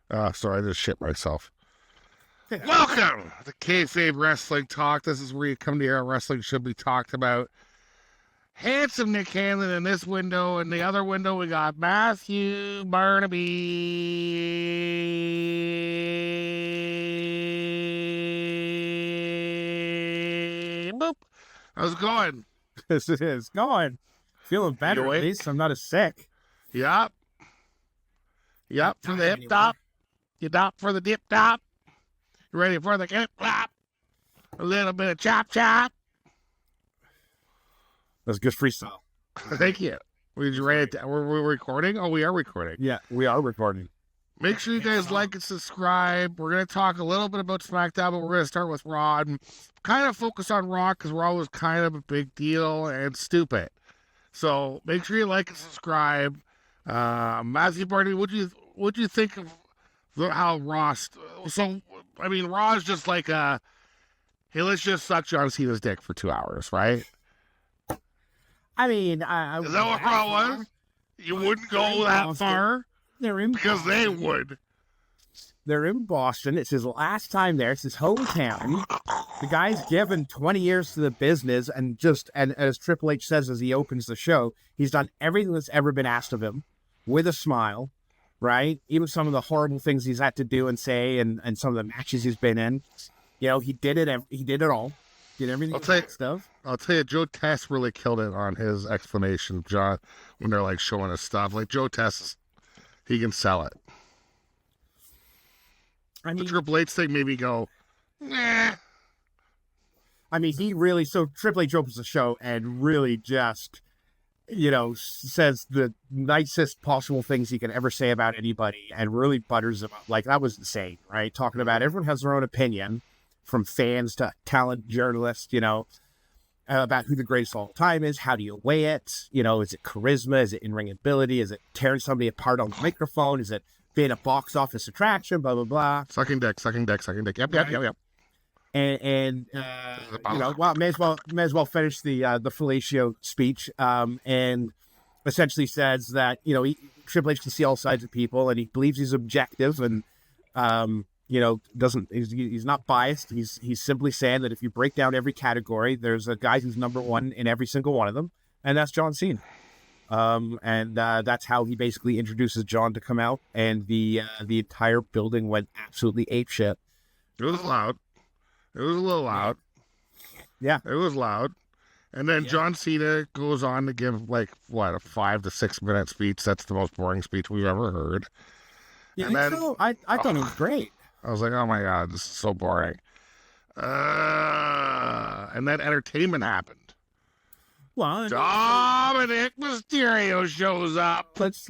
Sorry, I just shit myself. Welcome to KayFabe Wrestling Talk. This is where you come to hear wrestling should be talked about. Handsome Nick Hanlon in this window. In the other window, we got Mathew, Barnaby. Boop. How's it going? This is going. Feeling better, at least. I'm not as sick. Yup. For the hip top. You dop for the dip top. You ready for the hip flop? A little bit of chop chop. That's good freestyle. Thank you. We're recording? Oh, we are recording. Yeah, we are recording. Make sure you guys like and subscribe. We're going to talk a little bit about Smackdown, but we're going to start with Raw and kind of focus on Raw because Raw was kind of a big deal and stupid. So make sure you like and subscribe. Mathew Barnaby, what'd you think of how Raw? Raw is just like hey, let's just suck John Cena's dick for 2 hours, right? I mean, is that what Raw was? You wouldn't go that far? They're in because Boston. they would. They're in Boston. It's his last time there. It's his hometown. The guy's given 20 years to the business, and as Triple H says as he opens the show, he's done everything that's ever been asked of him with a smile, right? Even some of the horrible things he's had to do and say, and some of the matches he's been in. You know, he did it. He did it all. Did everything. I'll tell you, Joe Tess really killed it on his explanation, John, when they're like showing us stuff. Like Joe Tess, he can sell it. I mean, the Triple H thing made me go, nah. I mean, Triple H opens the show and really just, says the nicest possible things he can ever say about anybody and really butters them up. Like, that was insane, right? Talking about everyone has their own opinion, from fans to talent journalists, about who the greatest of all time is. How do you weigh it? Is it charisma? Is it in-ring ability? Is it tearing somebody apart on the microphone? Is it being a box office attraction? Blah, blah, blah. Sucking dick. Yep. And may as well finish the fellatio speech, and essentially says that, Triple H can see all sides of people, and he believes he's objective, and, he's not biased. He's simply saying that if you break down every category, there's a guy who's number one in every single one of them, and that's John Cena. That's how he basically introduces John to come out, and the entire building went absolutely apeshit. It was loud. It was a little loud. Yeah. It was loud. And then John Cena goes on to give, a 5 to 6 minute speech. That's the most boring speech we've ever heard. Yeah, and then, so? I thought it was great. I was like, oh my God, this is so boring. And then entertainment happened. Well, Dominic Mysterio shows up. Let's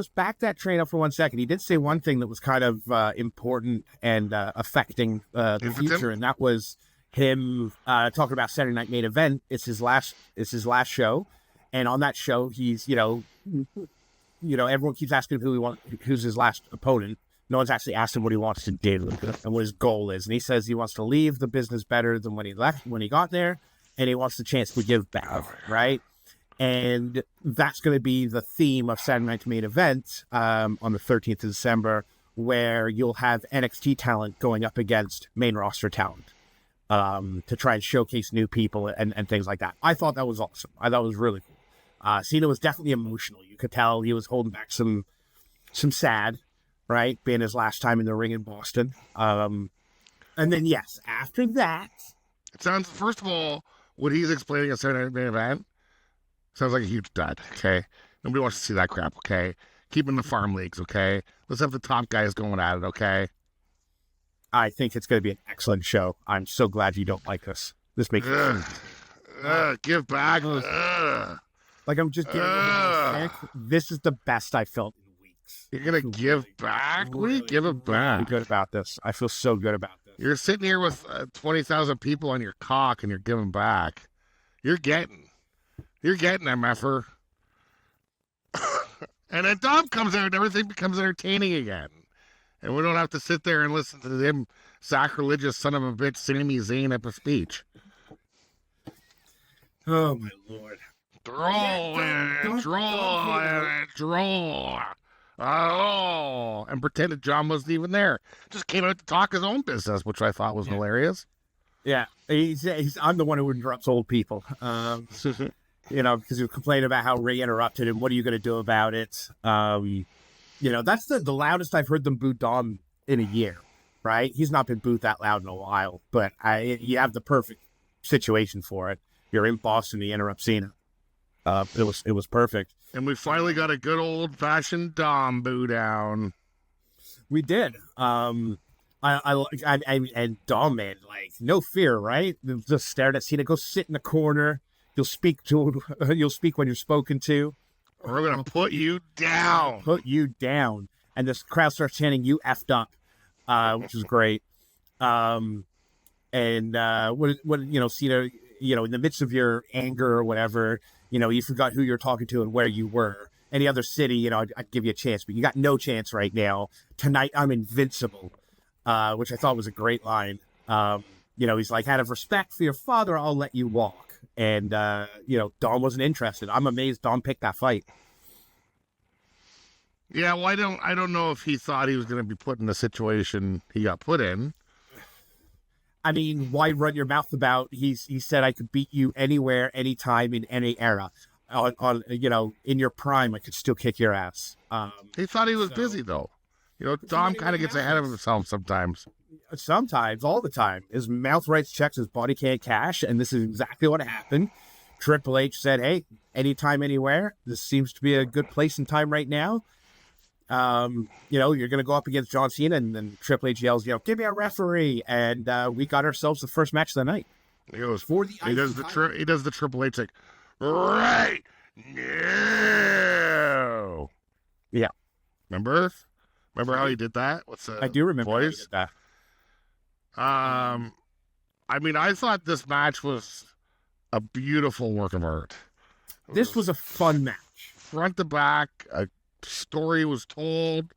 back that train up for 1 second. He did say one thing that was kind of important and affecting the future, and that was him talking about Saturday Night Main Event. It's his last show, and on that show, he's everyone keeps asking who's his last opponent. No one's actually asked him what he wants to do and what his goal is, and he says he wants to leave the business better than when he got there. And he wants the chance to give back, right? And that's going to be the theme of Saturday Night's Main Event on the 13th of December, where you'll have NXT talent going up against main roster talent to try and showcase new people and things like that. I thought that was awesome. I thought it was really cool. Cena was definitely emotional. You could tell he was holding back some sad, right? Being his last time in the ring in Boston. And then, yes, after that... It sounds, first of all, what he's explaining at Saturday Night Main Event sounds like a huge dud, okay? Nobody wants to see that crap, okay? Keep in the farm leagues, okay? Let's have the top guys going at it, okay? I think it's going to be an excellent show. I'm so glad you don't like this. This makes give back. Like I'm just getting this is the best I felt in weeks. You're going to give back? What are you giving back? I'm good about this. I feel so good about this. You're sitting here with 20,000 people on your cock and you're giving back. You're getting MFer. And then Dom comes out and everything becomes entertaining again. And we don't have to sit there and listen to him sacrilegious son of a bitch Sami Zayn up a speech. Oh my Lord. Draw. Oh, and pretended John wasn't even there. Just came out to talk his own business, which I thought was hilarious. Yeah, I'm the one who interrupts old people. Because you complain about how Ray interrupted him. What are you going to do about it? That's the loudest I've heard them boo Dom in a year, right? He's not been booed that loud in a while, but you have the perfect situation for it. You're in Boston, you interrupt Cena. It was perfect. And we finally got a good old-fashioned Dom boo down. We did. And Dom, man, like, no fear, right? Just stared at Cena. Go sit in the corner. You'll speak when you're spoken to. We're gonna put you down. Put you down. And this crowd starts chanting, "You effed up," which is great. Cena, in the midst of your anger or whatever, you forgot who you're talking to and where you were. Any other city, I'd give you a chance, but you got no chance right now. Tonight, I'm invincible, which I thought was a great line. He's like, out of respect for your father, I'll let you walk. And, Dom wasn't interested. I'm amazed Dom picked that fight. Yeah, well, I don't know if he thought he was going to be put in the situation he got put in. I mean, why run your mouth about? He said I could beat you anywhere, anytime, in any era. In your prime, I could still kick your ass. He thought he was busy though. Dom kind of gets ahead of himself sometimes. Sometimes, all the time. His mouth writes checks, his body can't cash, and this is exactly what happened. Triple H said, "Hey, anytime, anywhere. This seems to be a good place and time right now. You're going to go up against John Cena," and then Triple H yells, "Give me a referee!" And we got ourselves the first match of the night. He does the Triple H like, right now. Yeah. Remember how he did that? I do remember voice? how he did that. I thought this match was a beautiful work of art. This was a fun match. Front to back, a story was told.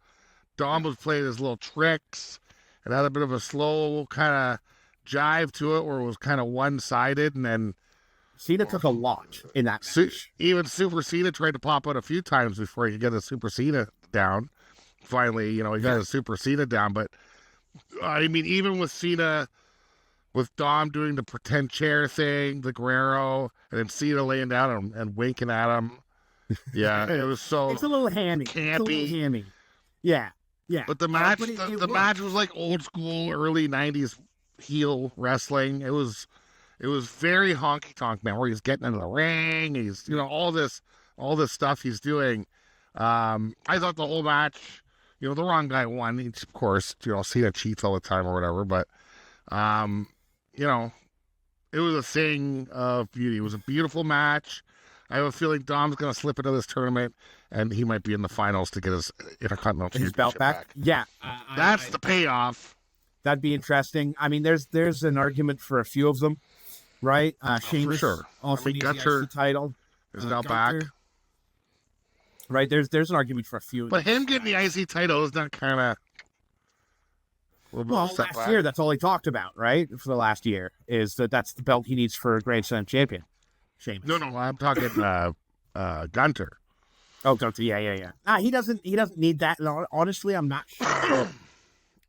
Dom was playing his little tricks. It had a bit of a slow kind of jive to it where it was kind of one-sided, and then Cena took a lot in that match. Even Super Cena tried to pop out a few times before he could get a Super Cena down. Finally, he got a Super Cena down, but even with Cena, with Dom doing the pretend chair thing, the Guerrero, and then Cena laying down and winking at him. Yeah, it was so. It's a little hammy. Campy. Yeah. But the match, the match was like old school, early '90s heel wrestling. It was very honky tonk, man. Where he's getting into the ring, he's all this stuff he's doing. I thought the whole match. The wrong guy won. He, of course, Cena cheats all the time or whatever. But, it was a thing of beauty. It was a beautiful match. I have a feeling Dom's going to slip into this tournament, and he might be in the finals to get his Intercontinental Championship belt back. Yeah, that's the payoff. That'd be interesting. I mean, there's an argument for a few of them, right? Sheamus for sure. Also needs the IC title. Is now back. Right, there's an argument for a few. But him getting the IC title is not kind of. Well, last year, that's all he talked about, right? For the last year, is that's the belt he needs for a Grand Slam champion. Sheamus. No, I'm talking Gunter. Oh, Gunter, yeah. He doesn't need that. Honestly, I'm not sure.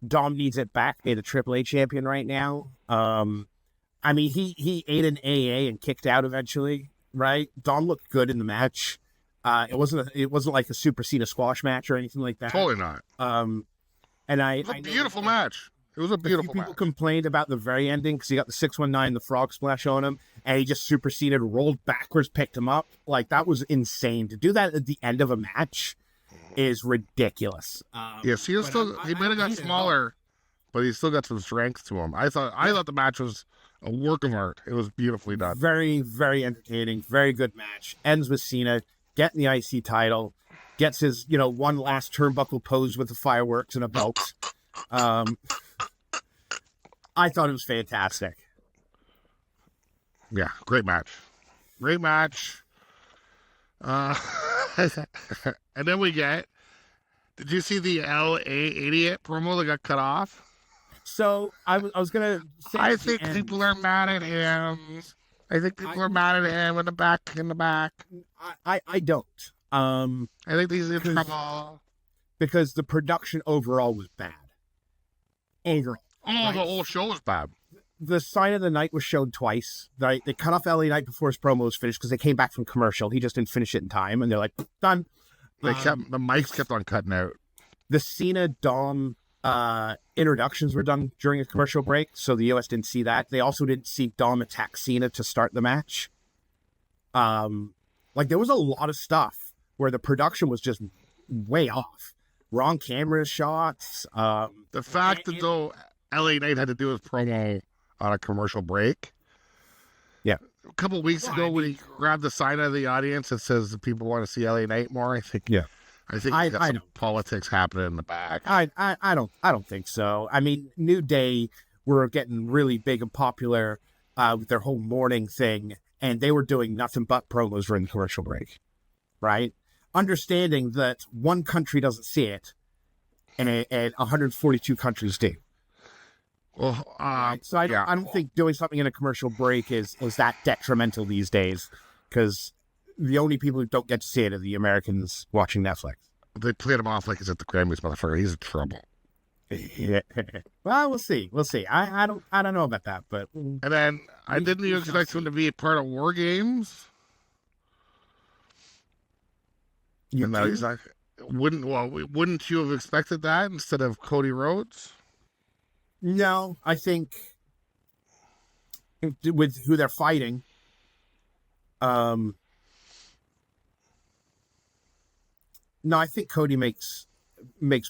Dom needs it back. He's the AAA champion right now. He ate an AA and kicked out eventually, right? Dom looked good in the match. It wasn't like a Super Cena squash match or anything like that. Totally not. It was a beautiful match. It was a beautiful match. People complained about the very ending because he got the 619, the frog splash on him, and he just superseded, rolled backwards, picked him up. Like, that was insane. To do that at the end of a match is ridiculous. Yes, he might have got smaller, but he still got some strength to him. I thought the match was a work of art. It was beautifully done. Very, very entertaining. Very good match. Ends with Cena getting the IC title. Gets his, one last turnbuckle pose with the fireworks and a belt. I thought it was fantastic. Yeah, great match. And then did you see the LA Idiot promo that got cut off? So I was going to say, I think people are mad at him. I think people are mad at him in the back. I don't. I think he's in trouble. because the production overall was bad. Overall. Oh, Right. the whole show was bad. The Sign of the Night was shown twice. Right? They cut off LA Knight before his promo was finished because they came back from commercial. He just didn't finish it in time, and they're like, done. The mics kept on cutting out. The Cena Dom introductions were done during a commercial break, so the US didn't see that. They also didn't see Dom attack Cena to start the match. Like there was a lot of stuff where the production was just way off. Wrong camera shots. The fact that though LA Knight had to do his promo on a commercial break. Yeah. A couple weeks ago when he grabbed the sign out of the audience that says that people want to see LA Knight more, I think he's got some politics happening in the back. I don't think so. I mean, New Day were getting really big and popular with their whole morning thing, and they were doing nothing but promos during the commercial break, right? Understanding that one country doesn't see it, and 142 countries do. Well, So I don't think doing something in a commercial break is that detrimental these days, because the only people who don't get to see it are the Americans watching Netflix. They played him off like he's at the Grammys, motherfucker. He's in trouble. Yeah. Well, we'll see. I don't know about that, but and then I didn't even expect him to be a part of War Games. And now he's like, wouldn't you have expected that instead of Cody Rhodes? No, I think with who they're fighting, no, I think Cody makes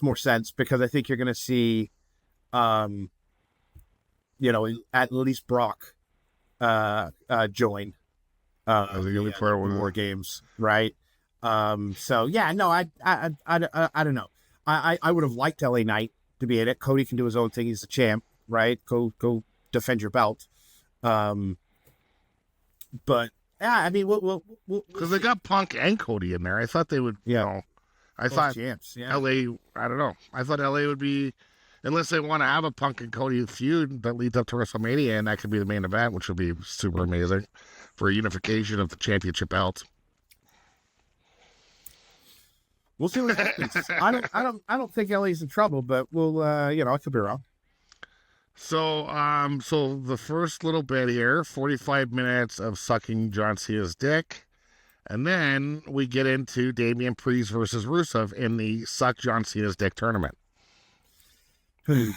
more sense, because I think you're going to see, at least Brock join As a young player with War Games, right? So yeah, no, I don't know. I would have liked LA Knight to be in it. Cody can do his own thing. He's the champ, right? Go defend your belt. But yeah, I mean, we'll because they got Punk and Cody in there. I thought they would, I thought champs, LA, I don't know. I thought LA would be, unless they want to have a Punk and Cody feud that leads up to WrestleMania, and that could be the main event, which would be super amazing for a unification of the championship belts. We'll see what happens. I don't think LA's in trouble, but we'll, I could be wrong. So, so the first little bit here, 45 minutes of sucking John Cena's dick. And then we get into Damian Priest versus Rusev in the Suck John Cena's Dick tournament. Yeah,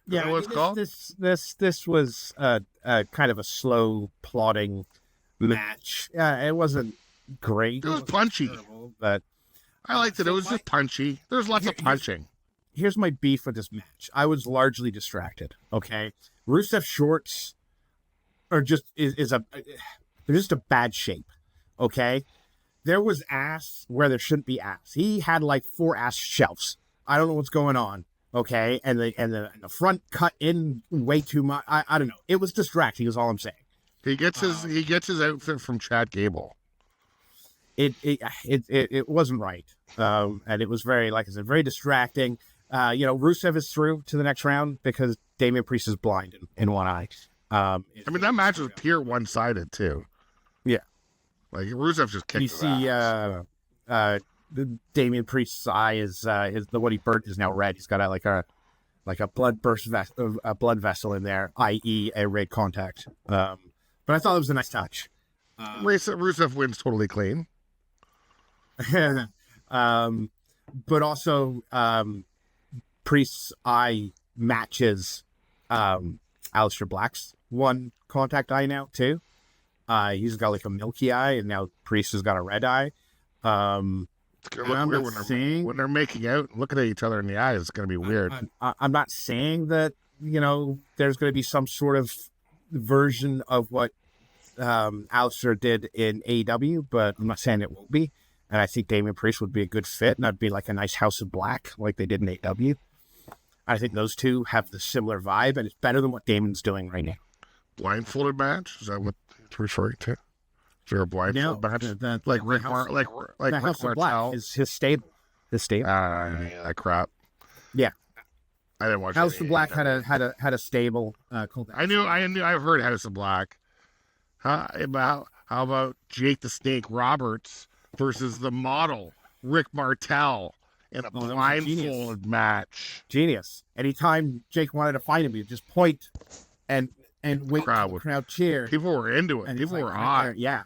What's called? This was kind of a slow plodding match. It wasn't great. It was punchy, terrible, but I liked it. It was just punchy. There's lots of punching. Here's my beef with this match. I was largely distracted. Okay, Rusev shorts are just they're just a bad shape. Okay, there was ass where there shouldn't be ass. He had like 4 ass shelves. I don't know what's going on. Okay, and the front cut in way too much. I don't know. It was distracting. Is all I'm saying. He gets his outfit from Chad Gable. It wasn't right, and it was very, like I said, very distracting. Rusev is through to the next round because Damian Priest is blind in one eye. I mean, that match was pure one-sided too. Yeah, like Rusev just kicked. You see, the Damian Priest's eye is the what he burnt is now red. He's got a blood vessel in there, i.e., a red contact. But I thought it was a nice touch. Rusev wins totally clean. But also Priest's eye matches Aleister Black's one contact eye now too. He's got like a milky eye, and now Priest has got a red eye. When they're making out, looking at each other in the eyes, it's going to be weird. I'm not saying that there's going to be some sort of version of what Aleister did in AEW, but I'm not saying it won't be. And I think Damian Priest would be a good fit, and that'd be like a nice House of Black, like they did in AEW. I think those two have the similar vibe, and it's better than what Damon's doing right now. Blindfolded match? Is that what it's referring to? Is there a blindfolded match? Like Rick House of Black is his stable. That crap. Yeah, I didn't watch. House of Black had a stable. Called I've heard House of Black. How about Jake the Snake Roberts versus the model Rick Martel in a that was blindfold match. Genius. Anytime Jake wanted to find him, he'd just point and wait for the crowd cheer. People were into it. And People like, were hot. Yeah.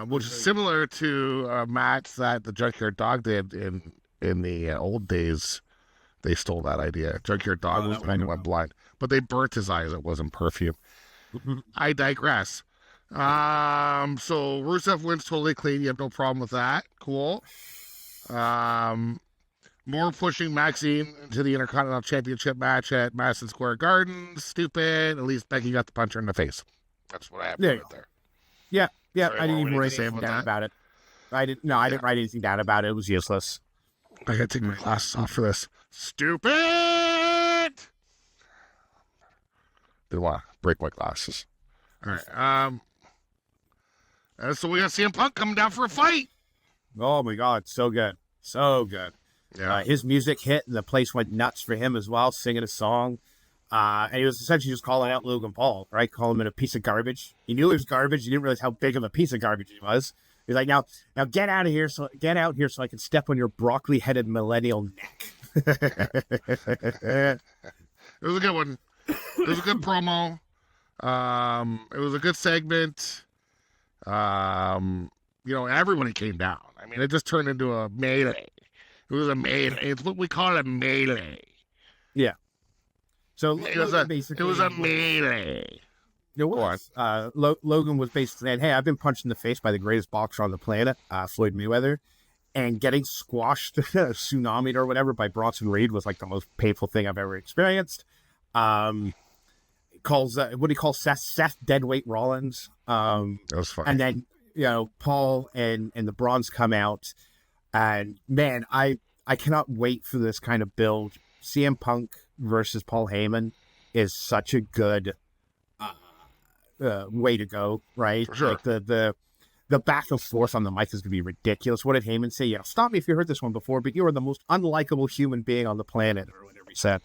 Which is similar to a match that the Junkyard Dog did in the old days. They stole that idea. Junkyard Dog was kind of went blind, but they burnt his eyes. It wasn't perfume. I digress. So Rusev wins totally clean. You have no problem with that. Cool. More pushing Maxine into the Intercontinental Championship match at Madison Square Garden. Stupid. At least Becky got the puncher in the face. That's what I have to put there. Yeah. Sorry, I didn't even write anything down about it. I didn't write anything down about it. It was useless. I gotta take my glasses off for this. Stupid! Didn't want to break my glasses. All right. So we got CM Punk coming down for a fight. Oh my God, so good. Yeah. His music hit, and the place went nuts for him as well, singing a song. And he was essentially just calling out Logan Paul, right? Calling him a piece of garbage. He knew he was garbage. He didn't realize how big of a piece of garbage he was. He's like, now get out here, so I can step on your broccoli-headed millennial neck. It was a good one. It was a good promo. It was a good segment. Everybody came down. I mean, it just turned into a melee. It was a melee. It's what we call a melee. Yeah. So it was a melee. It was. Logan was basically saying, hey, I've been punched in the face by the greatest boxer on the planet, Floyd Mayweather, and getting squashed, tsunami'd or whatever, by Bronson Reed was like the most painful thing I've ever experienced. Calls what do you call Seth Deadweight Rollins? That was funny. And then Paul and the Bronze come out, and man, I cannot wait for this kind of build. CM Punk versus Paul Heyman is such a good way to go, right? For sure. Like the back and forth on the mic is going to be ridiculous. What did Heyman say? Stop me if you heard this one before, but you are the most unlikable human being on the planet, or whatever he said.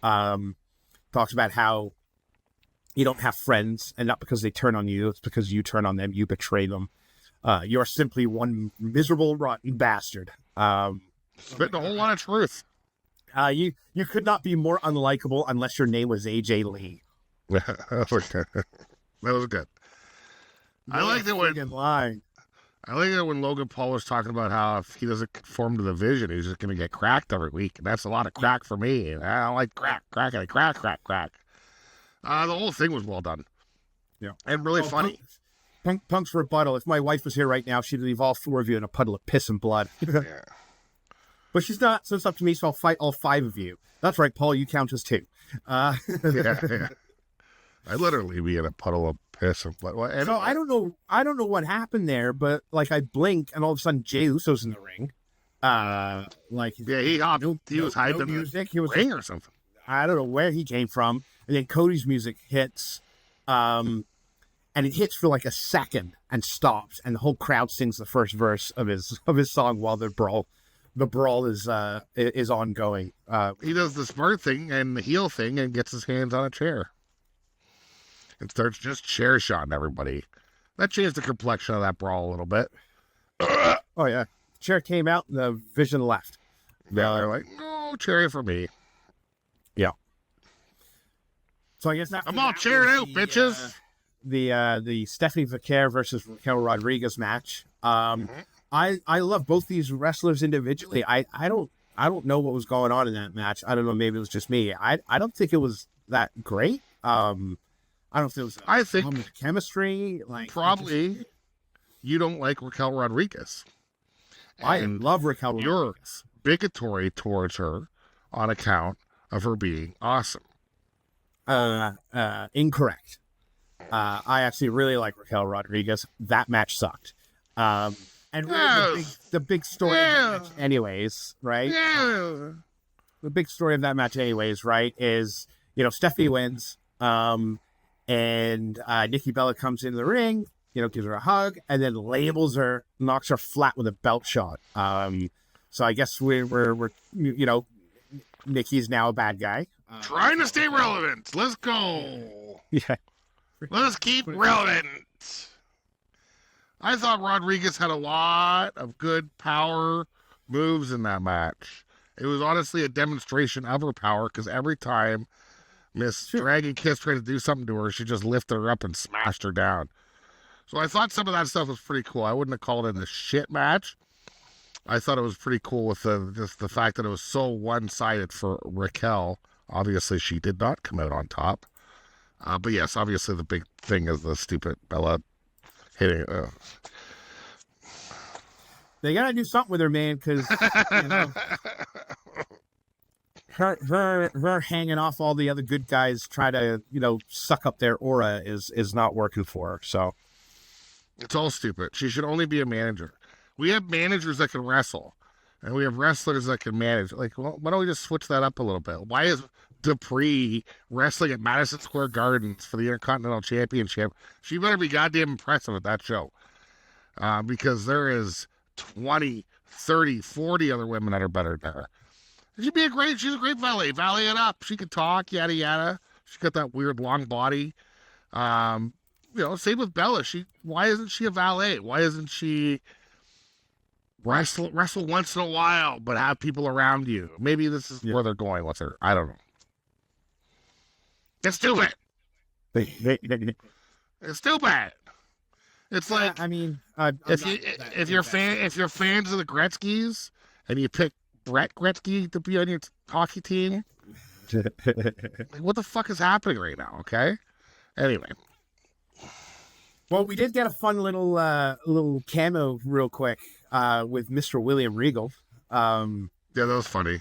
Talks about how you don't have friends, and not because they turn on you, it's because you turn on them, you betray them. You're simply one miserable, rotten bastard. Spitting a whole lot of truth. You could not be more unlikable unless your name was AJ Lee. That was good. I like that when Logan Paul was talking about how if he doesn't conform to the vision, he's just going to get cracked every week. And that's a lot of crack for me. And I don't like crack. The whole thing was well done. Yeah. And really funny. Punk's rebuttal. If my wife was here right now, she'd leave all four of you in a puddle of piss and blood. Yeah. But she's not, so it's up to me, so I'll fight all five of you. That's right, Paul, you count as two. Yeah. I literally be in a puddle of piss and blood. So I don't know what happened there, but like I blink and all of a sudden Jey Uso's in the ring. He was hiding in the music. He was ring or something. I don't know where he came from. And then Cody's music hits, and it hits for like a second and stops, and the whole crowd sings the first verse of his song while the brawl is ongoing. He does the smart thing and the heel thing and gets his hands on a chair and starts just chair shotting everybody. That changed the complexion of that brawl a little bit. Oh yeah, chair came out and the vision left. Yeah, they're like, no chair for me. Yeah. So I guess I'm all chaired out, bitches. The Stephanie Vaquer versus Raquel Rodriguez match. I love both these wrestlers individually. I don't know what was going on in that match. I don't know. Maybe it was just me. I don't think it was that great. I don't think it was. I think chemistry. Like probably you don't like Raquel Rodriguez. I love Raquel Rodriguez. You're bigotry towards her on account of her being awesome. Incorrect. I actually really like Raquel Rodriguez. That match sucked. And really the big story of that match anyways, right? Yeah. The big story of that match anyways, right, is, Stephanie wins, and Nikki Bella comes into the ring, gives her a hug, and then labels her, knocks her flat with a belt shot. So I guess we're Nikki's now a bad guy. Trying to stay relevant. Let's go. Yeah. Let's keep relevant. I thought Rodriguez had a lot of good power moves in that match. It was honestly a demonstration of her power because every time Miss Dragon Kiss tried to do something to her, she just lifted her up and smashed her down. So I thought some of that stuff was pretty cool. I wouldn't have called it a shit match. I thought it was pretty cool with just the fact that it was so one-sided for Raquel. Obviously, she did not come out on top. But yes, obviously the big thing is the stupid Bella hitting. They gotta do something with her, man, because you know, her hanging off all the other good guys, try to suck up their aura is not working for her. So it's all stupid. She should only be a manager. We have managers that can wrestle, and we have wrestlers that can manage. Like, well, why don't we just switch that up a little bit? Why is Dupree wrestling at Madison Square Gardens for the Intercontinental Championship? She better be goddamn impressive at that show, because there is 20, 30, 40 other women that are better than her. She's a great valet. Valet it up. She can talk, yada, yada. She's got that weird long body. Same with Bella. Why isn't she a valet? Why isn't she wrestle once in a while, but have people around you? Maybe this is where they're going with her. I don't know. It's stupid. It's stupid. It's like, I mean, if you're fans of the Gretzkys and you pick Brett Gretzky to be on your hockey team, like, what the fuck is happening right now? Okay. Anyway. Well, we did get a fun little cameo real quick with Mr. William Regal. Yeah, that was funny.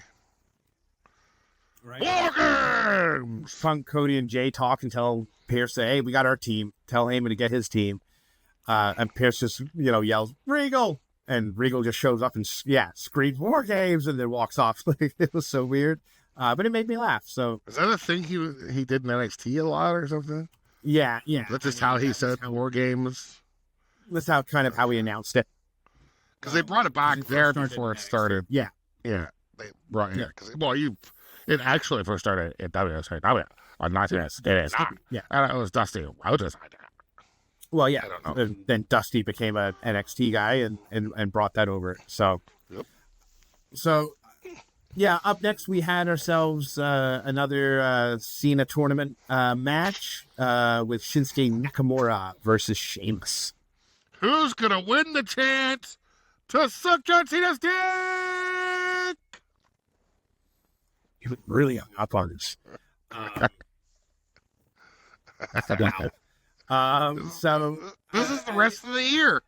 Right. War Games! Funk, Cody, and Jay talk and tell Pierce, hey, we got our team. Tell Heyman to get his team. And Pierce just, yells, Regal! And Regal just shows up and, screams, War Games! And then walks off. It was so weird. But it made me laugh. So is that a thing he did in NXT a lot or something? Yeah. That's just how he said War Games. That's how he announced it. Because they brought it back there before it started. Yeah. They brought it here. It actually first started at WSW on 1989. Yeah. And it was Dusty Rhodes. Well, yeah. I don't know. And then Dusty became an NXT guy and brought that over. So, yep. So, yeah, up next we had ourselves another Cena tournament match with Shinsuke Nakamura versus Sheamus. Who's going to win the chance to suck John Cena's dick? You really hung up on this. So this is the rest of the year.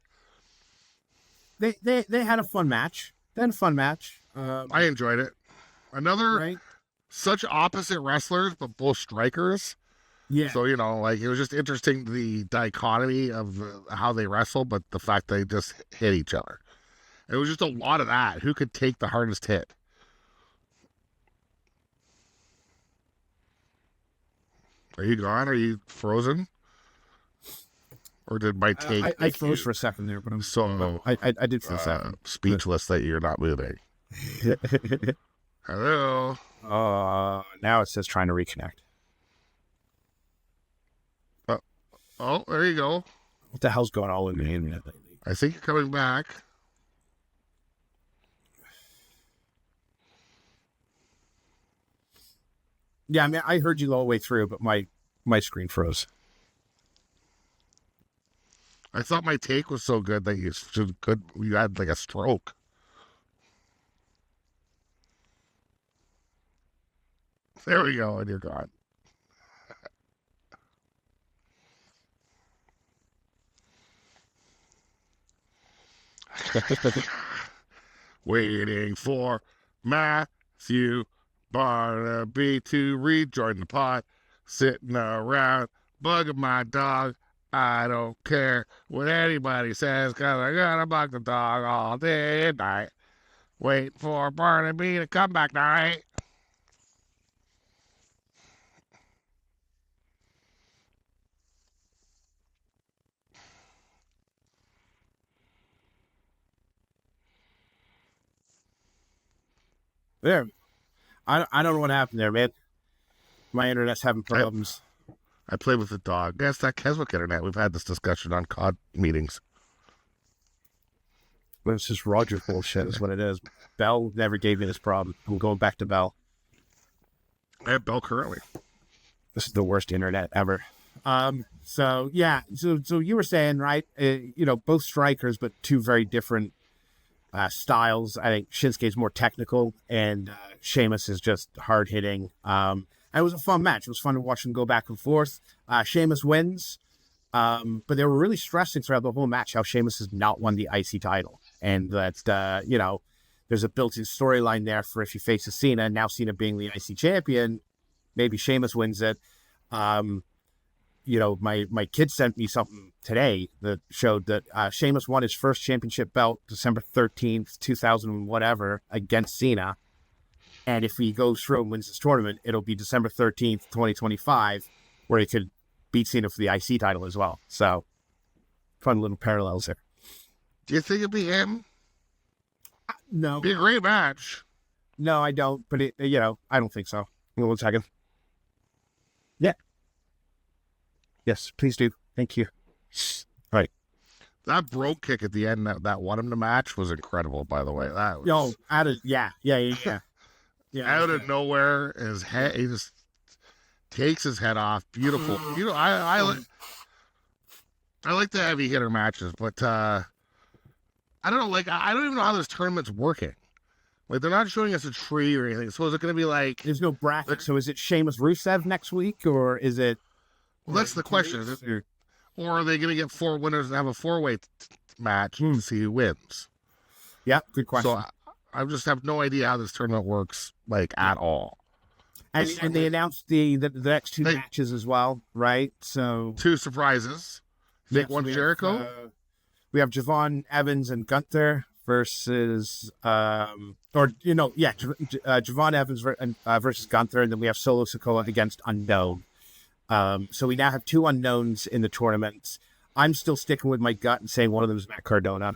They had a fun match. I enjoyed it. Such opposite wrestlers, but both strikers. Yeah. So, it was just interesting, the dichotomy of how they wrestle, but the fact they just hit each other. It was just a lot of that. Who could take the hardest hit? Are you gone? Are you frozen? Or did my take... I froze for a second there, but I'm so... I did for a second. Speechless that you're not moving. Hello? Now it says trying to reconnect. Oh, there you go. What the hell's going on with the internet lately? I think you're coming back. Yeah, I mean, I heard you all the way through, but my screen froze. I thought my take was so good that you had like a stroke. There we go, and you're gone. Waiting for Mathew Barnaby to rejoin the pod, sitting around bugging my dog. I don't care what anybody says, 'cause I'm gonna bug the dog all day and night. Wait for Barnaby to come back tonight. There. I don't know what happened there, man. My internet's having problems. I play with the dog. Yes, that Keswick internet. We've had this discussion on COD meetings. It's just Roger bullshit is what it is. Bell never gave me this problem. I'm going back to Bell. I have Bell currently. This is the worst internet ever. So you were saying, right? Both strikers, but two very different styles. I think Shinsuke's more technical, and Sheamus is just hard hitting. And it was a fun match. It was fun to watch them go back and forth. Sheamus wins, but they were really stressing throughout the whole match how Sheamus has not won the IC title, and that there's a built-in storyline there for if he faces Cena. Now Cena being the IC champion, maybe Sheamus wins it. My kid sent me something today that showed that Sheamus won his first championship belt December 13th, 2000 whatever, against Cena. And if he goes through and wins this tournament, it'll be December 13th, 2025, where he could beat Cena for the IC title as well. So, fun little parallels there. Do you think it'd be him? No. It'd be a great match. No, I don't. But, I don't think so. One second. Yeah. Yes, please do. Thank you. Right. That broke kick at the end that won him the match was incredible, by the way. That was... out of nowhere, his head, he just takes his head off. Beautiful. I like the heavy hitter matches, but I don't know. Like, I don't even know how this tournament's working. Like, they're not showing us a tree or anything. So is it going to be like? There's no bracket. So is it Sheamus Rusev next week, or is it? Well, that's the question. Or are they going to get 4 winners and have a 4-way match to see who wins? Yeah, good question. So I just have no idea how this tournament works, like, at all. And they announced the next 2 matches as well, right? So 2 surprises. One Jericho. We have Javon Evans and Gunther versus Javon Evans versus Gunther, and then we have Solo Sikoa against Unknown. So we now have 2 unknowns in the tournament. I'm still sticking with my gut and saying one of them is Matt Cardona.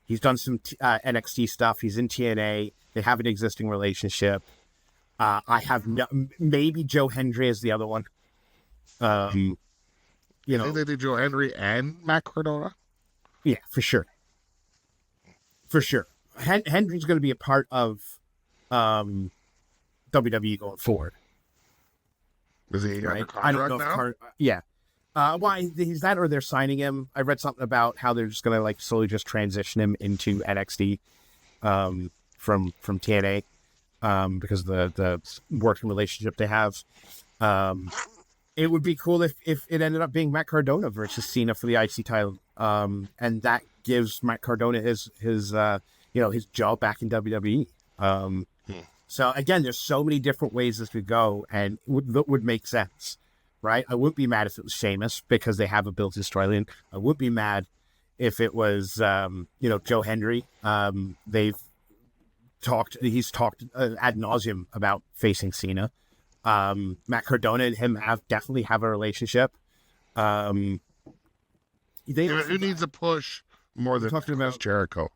He's done some NXT stuff. He's in TNA. They have an existing relationship. I have maybe Joe Hendry is the other one. I think they do Joe Hendry and Matt Cardona. Yeah, for sure. For sure. Hendry's going to be a part of WWE going forward. Is he right? under contract I don't know now? Yeah. Why he's that, or they're signing him? I read something about how they're just going to like slowly just transition him into NXT from TNA because of the working relationship they have. It would be cool if it ended up being Matt Cardona versus Cena for the IC title, and that gives Matt Cardona his job back in WWE. So again, there's so many different ways this could go, and would make sense, right? I wouldn't be mad if it was Sheamus because they have a built-in storyline. I would be mad if it was Joe Hendry. He's talked ad nauseum about facing Cena. Matt Cardona and him definitely have a relationship. Who needs a push more than talking about Jericho?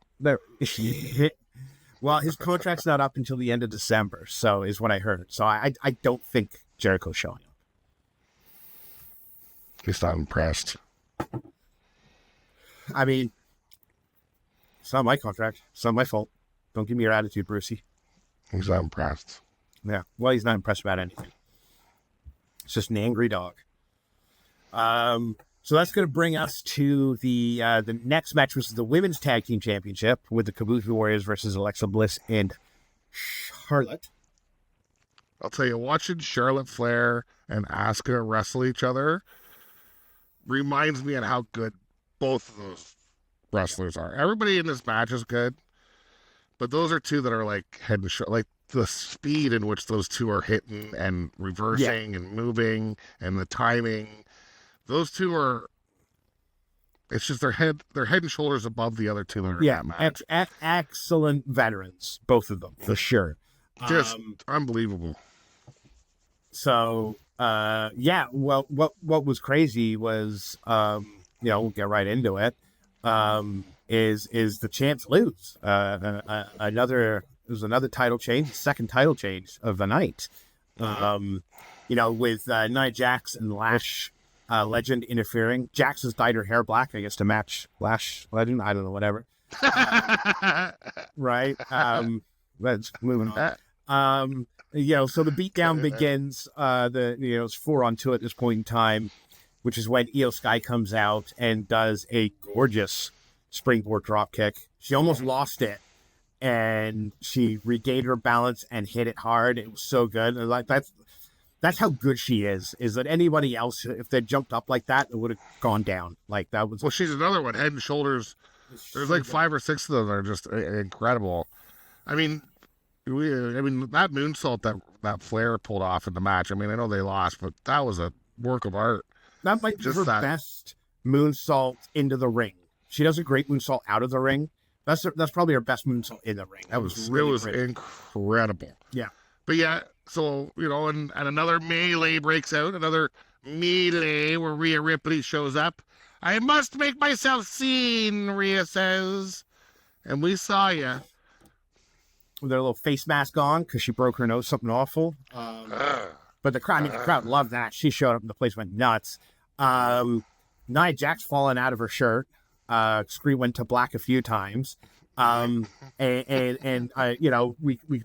Well, his contract's not up until the end of December, so is what I heard. So I don't think Jericho's showing up. He's not impressed. I mean, it's not my contract. It's not my fault. Don't give me your attitude, Brucey. He's not impressed. Yeah, well, he's not impressed about anything. It's just an angry dog. So that's going to bring us to the next match, which is the Women's Tag Team Championship with the Kabuki Warriors versus Alexa Bliss and Charlotte. I'll tell you, watching Charlotte Flair and Asuka wrestle each other reminds me of how good both of those wrestlers are. Everybody in this match is good, but those are 2 that are like head and shoulder, like the speed in which those 2 are hitting and reversing and moving and the timing. Those 2 are. It's just their head and shoulders above the other 2 that are in that match. Excellent veterans, both of them for sure. Just unbelievable. So, well, what was crazy was, we'll get right into it. Is the champs lose? Another title change, second title change of the night. With Nia Jax and Lash Legend interfering. Jax has dyed her hair black, I guess, to match Lash Legend. I don't know, whatever. Right? Let's moving on. So the beatdown begins. It's 4-on-2 at this point in time, which is when Io Sky comes out and does a gorgeous springboard drop kick. She almost lost it, and she regained her balance and hit it hard. It was so good. And like that's how good she is. Is that anybody else, if they jumped up like that, it would have gone down. Like that was. Well, she's another one. Head and Shoulders. There's like 5 or 6 of them that are just incredible. I mean, that moonsault that Flair pulled off in the match. I mean, I know they lost, but that was a work of art. That might be her best moonsault into the ring. She does a great moonsault out of the ring. That's probably her best moonsault in the ring. That was really incredible. Yeah. But yeah, so, and another melee breaks out, another melee where Rhea Ripley shows up. I must make myself seen, Rhea says. And we saw you. With her little face mask on because she broke her nose, something awful. But the crowd loved that. She showed up and the place went nuts. Nia Jax falling out of her shirt. Screen went to black a few times. We can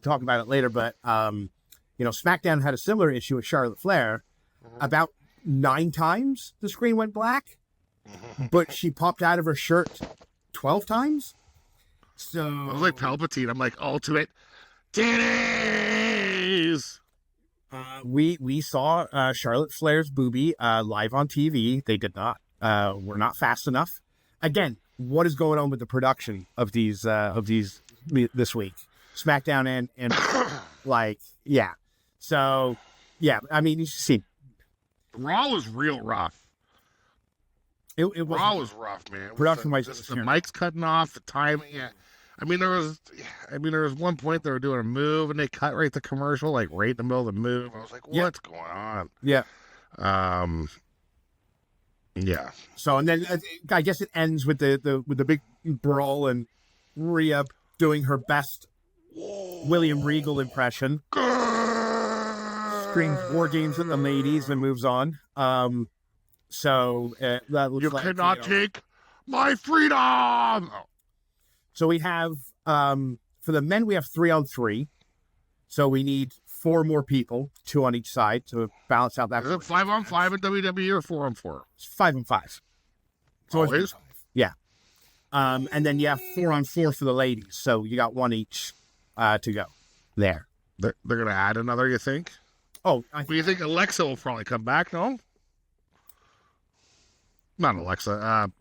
talk about it later, but SmackDown had a similar issue with Charlotte Flair. About 9 times the screen went black, but she popped out of her shirt 12 times. So I was like Palpatine. I'm like, ultimate titties. We saw Charlotte Flair's boobie live on TV. They did not. Were not fast enough. Again, what is going on with the production of these this week? SmackDown and like, yeah. So, yeah, I mean, you see. Raw was real rough. It Raw was rough, man. Production-wise, the mics cutting off, the timing. Yeah. I mean, there was one point they were doing a move and they cut right the commercial, like right in the middle of the move. I was like, what's going on? Yeah. Yeah. So, and then I guess it ends with the big brawl and Rhea doing her best William Regal impression. Screams War Games at the ladies and moves on. So that looks you like, cannot take my freedom. Oh. So we have for the men we have 3-on-3. So we need 4 more people, 2 on each side to balance out that. Is it 5-on-5 in WWE or 4-on-4? It's 5-on-5. So always? Yeah. And then you have 4-on-4 for the ladies. So you got 1 each to go there. They're going to add another, you think? Oh, you think Alexa will probably come back? No, not Alexa.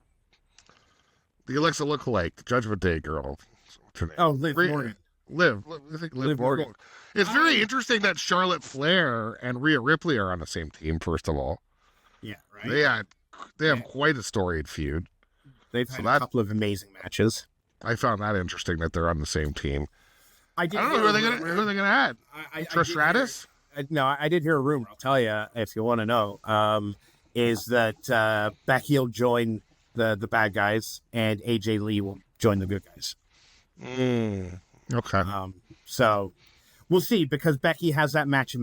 The Alexa lookalike, the Judgment Day girl. Oh, Liv Morgan. I think Liv Morgan. It's very interesting that Charlotte Flair and Rhea Ripley are on the same team. First of all, yeah, right. They have quite a storied feud. They've had a couple of amazing matches. I found that interesting that they're on the same team. I don't know who are they going to add. Trish Stratus? No, I did hear a rumor. I'll tell you if you want to know. Is that Becky will join the bad guys and AJ Lee will join the good guys. Okay. So we'll see, because Becky has that match in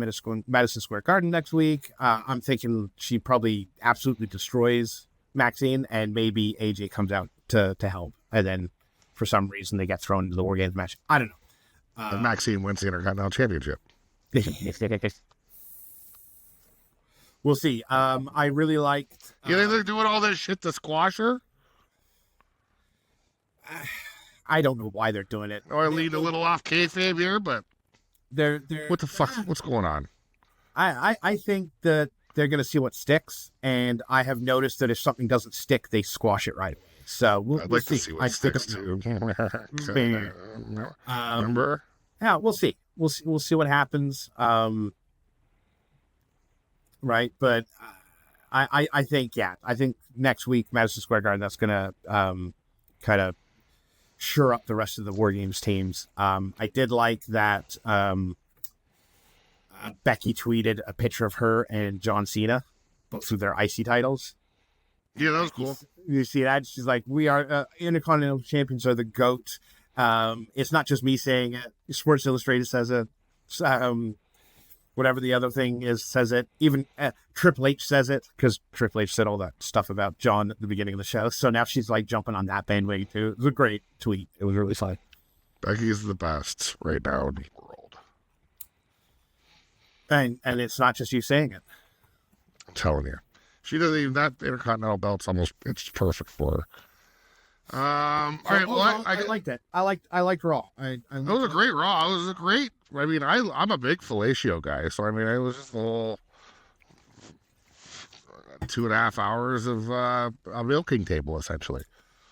Madison Square Garden next week. I'm thinking she probably absolutely destroys Maxine, and maybe AJ comes out to help, and then for some reason they get thrown into the War Games match. I don't know. And Maxine wins the Intercontinental Championship. We'll see. I really liked. You think they're doing all this shit to squash her? I don't know why they're doing it. Or I lead a little off kayfabe here, but they're what the fuck? What's going on? I think that they're going to see what sticks, and I have noticed that if something doesn't stick, they squash it right away. So we'll I'd like see. to see what sticks too. Remember? Yeah, we'll see. We'll see what happens. Right, but I think next week Madison Square Garden, that's gonna kind of shore up the rest of the War Games teams. I did like that Becky tweeted a picture of her and John Cena, both of their IC titles. Yeah, that was cool. You see that? She's like, "We are Intercontinental Champions are the GOAT." It's not just me saying it. Sports Illustrated says it. whatever the other thing is says it. Even Triple H says it, because Triple H said all that stuff about John at the beginning of the show. So now she's like jumping on that bandwagon too. It was a great tweet. It was really fun. Becky's the best right now in the world. And it's not just you saying it. I'm telling you. She doesn't even, that Intercontinental belt's almost, it's perfect for her. All right, well, I liked it. I liked Raw. It was a great Raw. It was a great, I mean, I'm a big fellatio guy, so I mean, it was just a whole 2.5 hours of a milking table, essentially.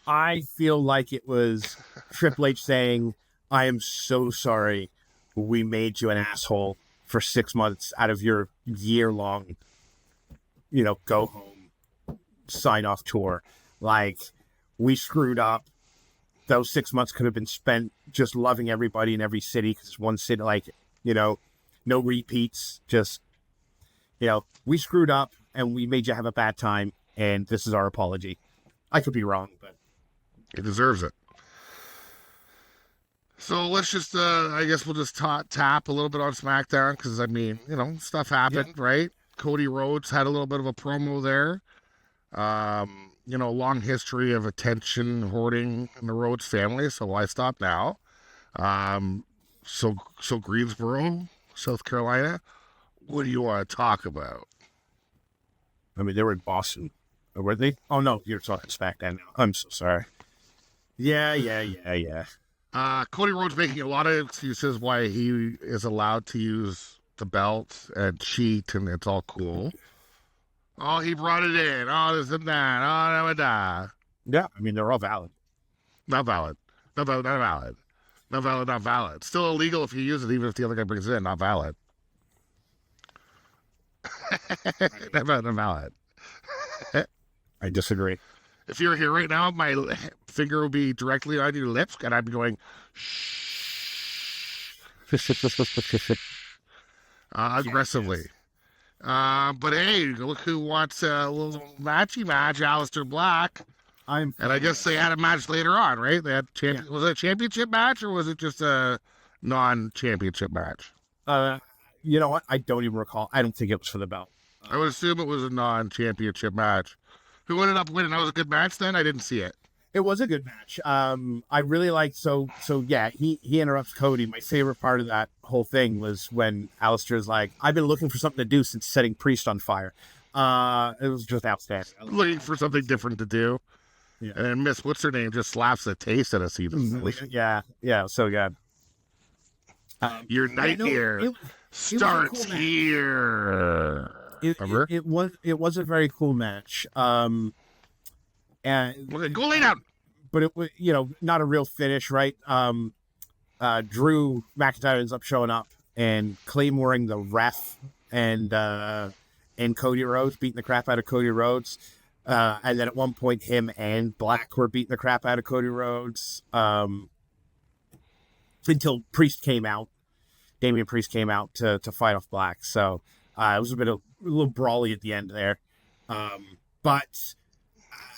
I feel like it was Triple H saying, I am so sorry we made you an asshole for 6 months out of your year-long, go home, sign-off tour. Like, we screwed up. Those 6 months could have been spent just loving everybody in every city, because it's one city, no repeats. Just, we screwed up and we made you have a bad time, and this is our apology. I could be wrong, but he deserves it. So let's just, I guess we'll just tap a little bit on SmackDown, because, I mean, stuff happened, right? Cody Rhodes had a little bit of a promo there. Long history of attention hoarding in the Rhodes family, so why stop now? So Greensboro, South Carolina, what do you want to talk about? I mean, they were in Boston. Were they? Oh, no, you're talking SmackDown now. I'm so sorry. Yeah. Cody Rhodes making a lot of excuses why he is allowed to use the belt and cheat, and it's all cool. Oh, he brought it in. Oh, this and that. Oh, da. Yeah, I mean, they're all valid. Not valid. Not valid. Still illegal if you use it, even if the other guy brings it in. Not valid. Not valid. I disagree. If you were here right now, my finger would be directly on your lips, and I'd be going, shh. Aggressively. But hey, look who wants a little matchy match, Aleister Black. And I guess they had a match later on, right? They had Was it a championship match, or was it just a non-championship match? You know what? I don't even recall. I don't think it was for the belt. I would assume it was a non-championship match. Who ended up winning? That was a good match then? I didn't see it. It was a good match. I really liked, he interrupts Cody. My favorite part of that whole thing was when Aleister's like, I've been looking for something to do since setting Priest on fire. It was just outstanding. Looking for something different to do. Yeah. And then Miss What's-Her-Name just slaps the taste out of Cena. Yeah, so good. Your nightmare starts here. It was a very cool match. And go lay down. But it was, not a real finish, right? Drew McIntyre ends up showing up and claymoring the ref and Cody Rhodes, beating the crap out of Cody Rhodes. And then at one point, him and Black were beating the crap out of Cody Rhodes until Priest came out. Damian Priest came out to fight off Black. So it was a little brawly at the end there. But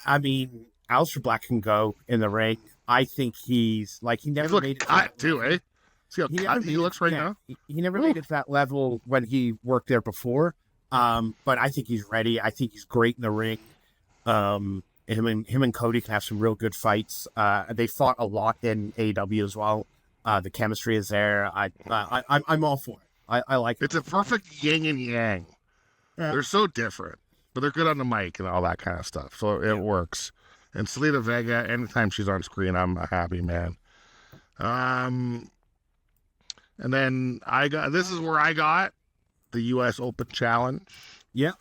I mean, Aleister Black can go in the ring. I think he's he never made it cut too, eh? See how cut he looks right now. He never made it to that level when he worked there before. But I think he's ready. I think he's great in the ring. Him and Cody can have some real good fights. They fought a lot in AEW as well. The chemistry is there. I'm all for it. I like it. It's a perfect yin and yang. Yeah. They're so different, but they're good on the mic and all that kind of stuff. So it works. And Zelina Vega, anytime she's on screen, I'm a happy man. And then this is where I got the U.S. Open Challenge. Yeah.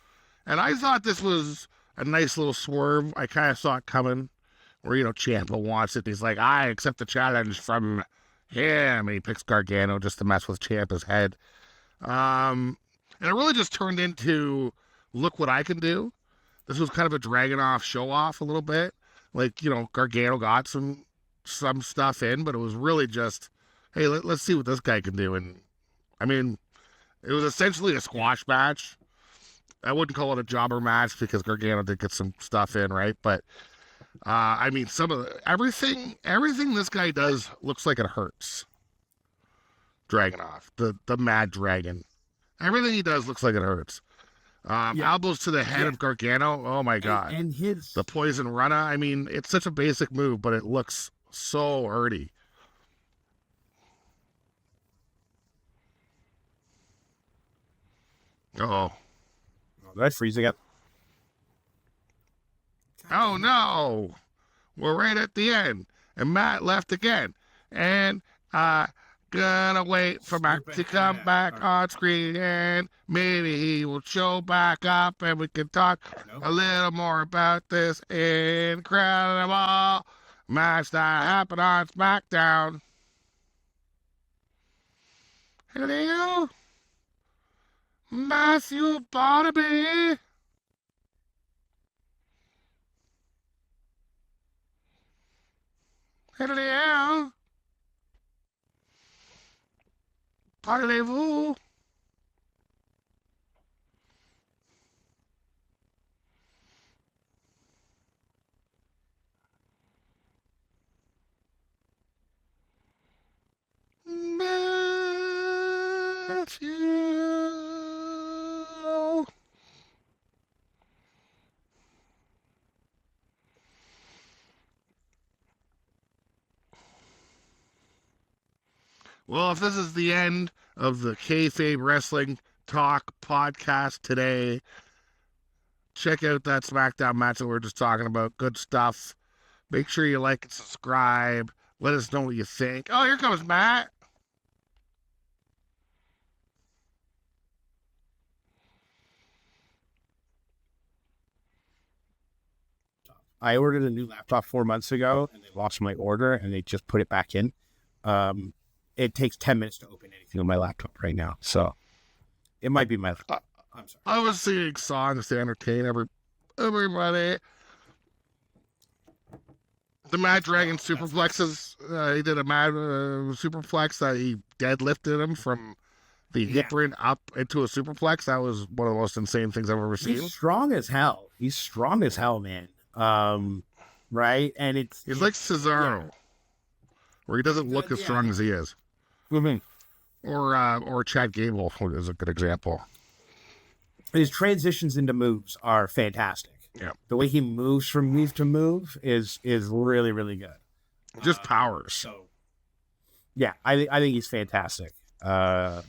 And I thought this was a nice little swerve. I kind of saw it coming where, Ciampa wants it. He's like, I accept the challenge from him. And he picks Gargano just to mess with Ciampa's head. And it really just turned into, look what I can do. This was kind of a Dragunov show-off a little bit. Gargano got some stuff in, but it was really just, hey, let's see what this guy can do. And, I mean, it was essentially a squash match. I wouldn't call it a jobber match because Gargano did get some stuff in, right? But, I mean, everything this guy does looks like it hurts. Dragunov, the Mad Dragon. Everything he does looks like it hurts. Elbows to the head of Gargano. Oh my god. And his The poison runner. I mean, it's such a basic move, but it looks so hurty. Oh. Did I freeze again? Oh no. We're right at the end. And Matt left again. And gonna wait for Matt to come back on screen, and maybe he will show back up and we can talk a little more about this incredible match that happened on Smackdown. Hello, Mathew Barnaby. Hello. Parlez-vous? Mathew. Well, if this is the end of the KayFabe Wrestling Talk podcast today, check out that Smackdown match that we were just talking about. Good stuff. Make sure you like and subscribe. Let us know what you think. Oh, here comes Matt. I ordered a new laptop 4 months ago, and they lost my order, and they just put it back in. It takes 10 minutes to open anything on my laptop right now, so it might be my laptop. I'm sorry. I was singing songs to entertain everybody. The Mad Dragon superplexes. He did a Mad superplex that he deadlifted him from the apron up into a superplex. That was one of the most insane things I've ever seen. He's strong as hell. He's strong as hell, man. Right? And he's like Cesaro, where he doesn't look as strong as he is. Or Chad Gable is a good example. His transitions into moves are fantastic. Yeah, the way he moves from move to move is really, really good. Just powers. So, yeah, I think he's fantastic. Poor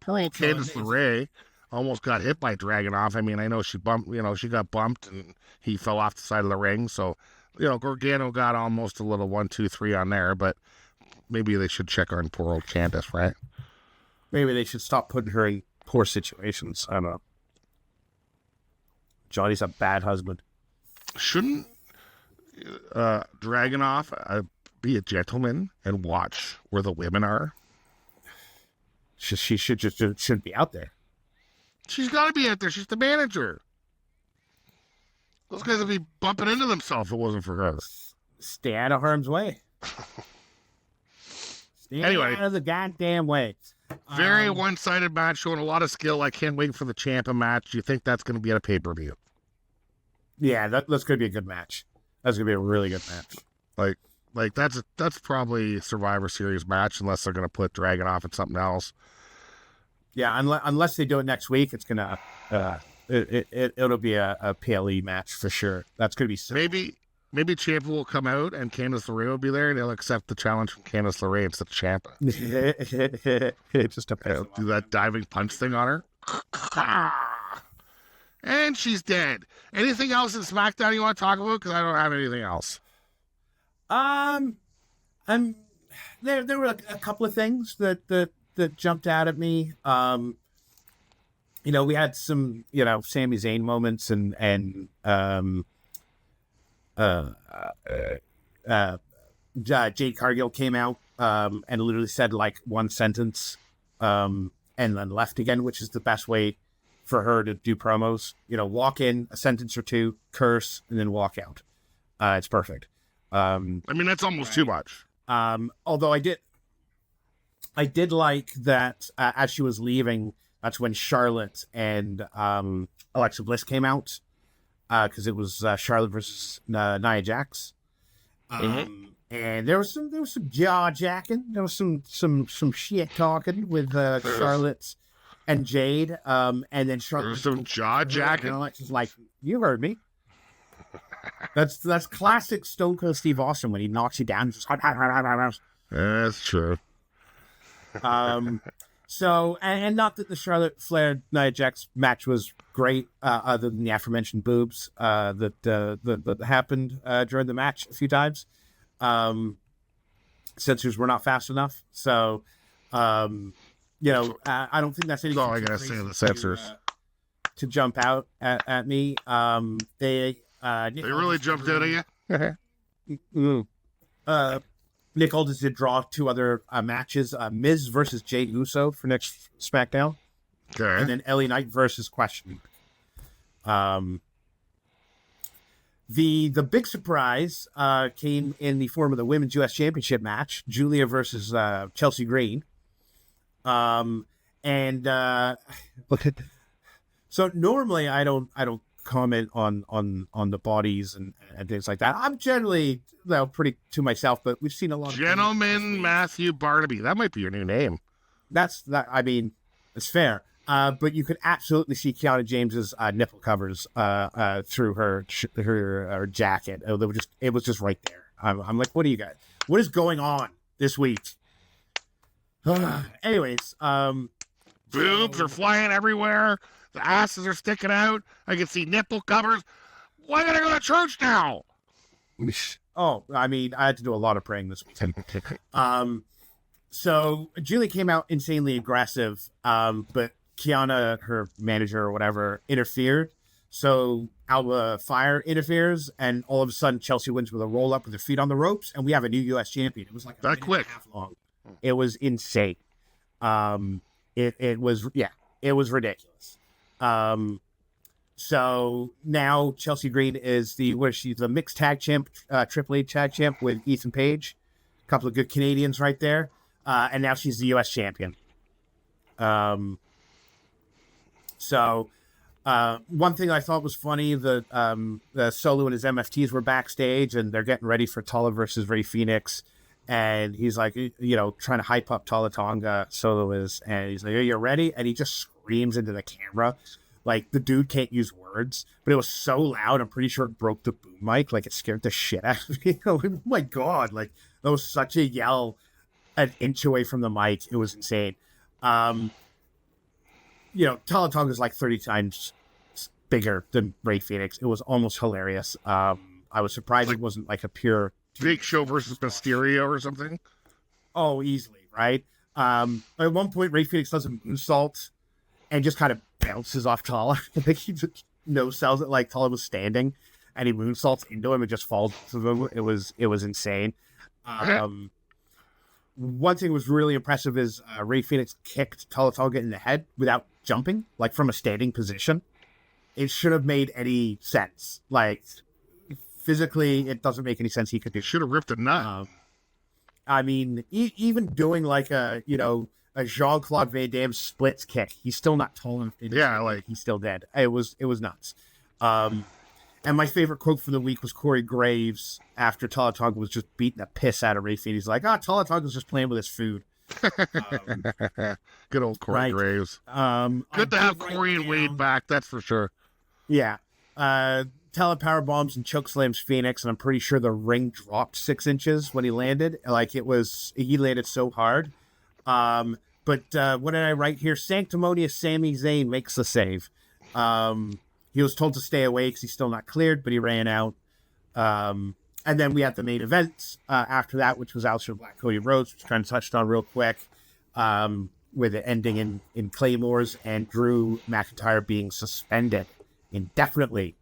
old Candice LeRae almost got hit by Dragunov. I mean, I know she got bumped and he fell off the side of the ring. So, Gargano got almost a little 1, 2, 3 on there, but maybe they should check on poor old Candice, right? Maybe they should stop putting her in poor situations. I don't know. Johnny's a bad husband. Shouldn't Dragunov be a gentleman and watch where the women are? She shouldn't be out there. She's got to be out there. She's the manager. Those guys would be bumping into themselves if it wasn't for her. Stay out of harm's way. Stay out of the goddamn way. Very one-sided match, showing a lot of skill. I can't wait for the Ciampa match. Do you think that's going to be at a pay-per-view? Yeah, that's going to be a good match. That's going to be a really good match. Like that's probably a Survivor Series match, unless they're going to put Dragunov at something else. Yeah, unless they do it next week, it's gonna it'll be a PLE match for sure. That's gonna be sick. Maybe Ciampa will come out and Candice LeRae will be there, and they'll accept the challenge from Candice LeRae instead of Ciampa. It just depends. Do that diving punch thing on her, and she's dead. Anything else in SmackDown you want to talk about? Because I don't have anything else. There were a couple of things that jumped out at me. We had some, Sami Zayn moments and Jade Cargill came out and literally said like one sentence and then left again, which is the best way for her to do promos. Walk in, a sentence or two, curse, and then walk out. It's perfect. I mean, that's almost too much. Although I did like that as she was leaving, that's when Charlotte and Alexa Bliss came out because it was Charlotte versus Nia Jax. And there was some jaw jacking. There was some shit talking with Charlotte and Jade. And then Charlotte. There was some jaw jacking. She's like, you heard me. That's classic Stone Cold Steve Austin when he knocks you down. Just That's true. So, and not that the Charlotte Flair Nia Jax match was great, other than the aforementioned boobs that happened during the match a few times. Censors were not fast enough. So, I don't think that's anything. That's all I gotta say to the censors. To jump out at me. They really jumped out at you? Nick Aldis did draw 2 other matches, Miz versus Jey Uso for next SmackDown. Okay. And then LA Knight versus Question. The big surprise came in the form of the Women's U.S. Championship match, Julia versus Chelsea Green. So normally I don't comment on the bodies and things like that. I'm generally pretty to myself, but we've seen a lot of Gentleman Mathew Barnaby. That might be your new name. It's fair. But you could absolutely see Kiana James's nipple covers through her jacket. It was just right there. I'm like, what do you got? What is going on this week? Anyways, boobs are flying everywhere. The asses are sticking out. I can see nipple covers. Why gotta go to church now? Oh, I had to do a lot of praying this weekend. So Julie came out insanely aggressive, but Kiana, her manager or whatever, interfered. So Alba Fire interferes, and all of a sudden Chelsea wins with a roll up with her feet on the ropes, and we have a new U.S. champion. It was like that quick. Half long. It was insane. It was ridiculous. So now Chelsea Green is she's the mixed tag champ, Triple H tag champ with Ethan Page, a couple of good Canadians right there. And now she's the U.S. champion. So one thing I thought was funny, the Solo and his MFTs were backstage and they're getting ready for Tala versus Rey Fenix. And he's like, trying to hype up Tala Tonga, Solo is, and he's like, are you ready? And he just screams into the camera. Like, the dude can't use words, but it was so loud, I'm pretty sure it broke the boom mic. Like, it scared the shit out of me. Oh my God. Like, that was such a yell an inch away from the mic. It was insane. Tala Tonga is like 30 times bigger than Rey Fenix. It was almost hilarious. I was surprised it wasn't like a pure Big Show versus Mysterio or something. Oh, easily, right? At one point, Rey Fenix does a moonsault and just kind of bounces off Tala. I think he just no-sells it like Tala was standing, and he moonsaults into him and just falls to him. It was insane. One thing that was really impressive is Rey Fenix kicked Tala Tonga in the head without jumping, like from a standing position. It should have made any sense. Like, physically, it doesn't make any sense. He could do. Should have ripped a nut. Even doing like a Jean-Claude Van Damme splits kick, he's still not tall enough. He's still dead. It was nuts. And my favorite quote for the week was Corey Graves after Tala Tonga was just beating the piss out of Rey Fenix. He's like, Tala Tonga's just playing with his food. Good old Corey Graves. Good to have Corey and Wade back, that's for sure. Yeah. Tala power bombs and choke slams Phoenix, and I'm pretty sure the ring dropped 6 inches when he landed. Like, he landed so hard. But what did I write here? Sanctimonious Sami Zayn makes the save. He was told to stay away because he's still not cleared, but he ran out. And then we had the main event after that, which was Aleister Black, Cody Rhodes, which kind of touched on real quick, with it ending in Claymores and Drew McIntyre being suspended indefinitely.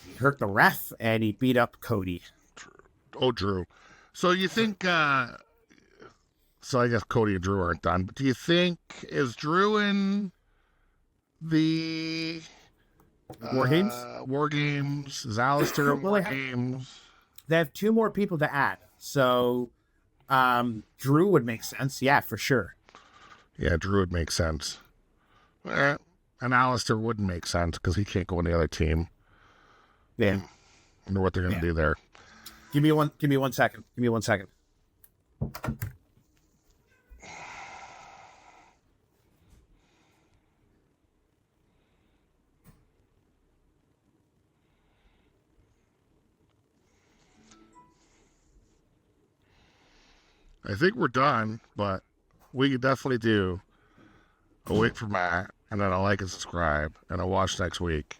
He hurt the ref and he beat up Cody. Oh, Drew. So you think, so I guess Cody and Drew aren't done, but do you think, is Drew in the War Games? War Games? Is Aleister in War Games? They have 2 more people to add. So Drew would make sense. Yeah, for sure. Yeah, Drew would make sense. And Aleister wouldn't make sense because he can't go on the other team. Yeah. I wonder what they're going to do there. Give me one second. Give me 1 second. I think we're done, but we could definitely do a wait for Matt, and then a like and subscribe, and a watch next week.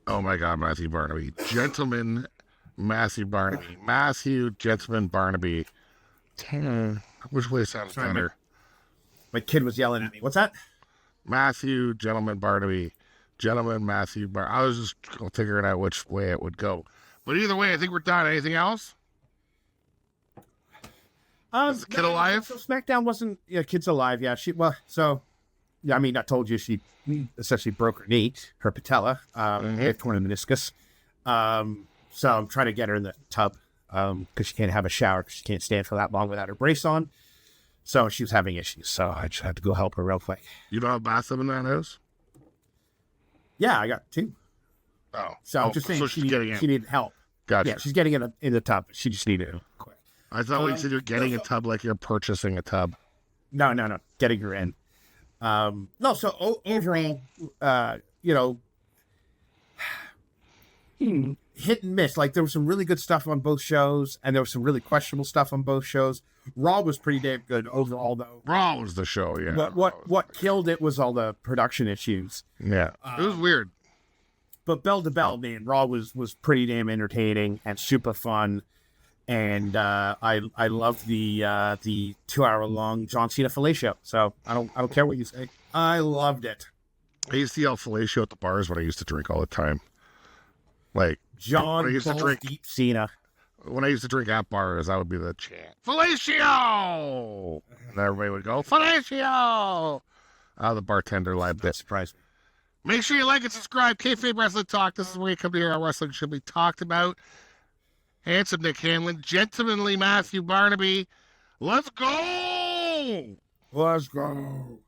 Oh my God, Mathew Barnaby. Gentleman Mathew Barnaby. Mathew Gentleman Barnaby. Which way sounds better? My kid was yelling at me. What's that? Mathew Gentleman Barnaby. Gentleman Mathew Barnaby. I was just figuring out which way it would go. But either way, I think we're done. Anything else? Is the kid alive? So Smackdown wasn't. Yeah, kid's alive. Yeah, yeah, I mean, I told you she essentially broke her knee, her patella, they've torn a meniscus. So I'm trying to get her in the tub because she can't have a shower because she can't stand for that long without her brace on. So she was having issues. So I just had to go help her real quick. You don't have a bathtub in that house? Yeah, I got 2. Oh, so I'm just saying so she needed help. Gotcha. Yeah, she's getting in the tub. She just needed it quick. I thought when you said you're getting a tub like you're purchasing a tub. No. Getting her in. No, so overall, hit and miss. Like, there was some really good stuff on both shows, and there was some really questionable stuff on both shows. Raw was pretty damn good overall, though. Raw was the show, yeah. But what killed it was all the production issues. Yeah, it was weird. But bell to bell, man, Raw was pretty damn entertaining and super fun. And I loved the 2-hour-long John Cena fellatio. So I don't care what you say. I loved it. I used to yell fellatio at the bars when I used to drink all the time. Like John Deep Cena. When I used to drink at bars, that would be the chant. Fellatio! And everybody would go, fellatio! The bartender lied. That surprised me. Make sure you like and subscribe. KayFabe Wrestling Talk. This is where you come to hear how wrestling should be talked about. Handsome Nick Hanlon, gentlemanly Mathew Barnaby. Let's go! Let's go.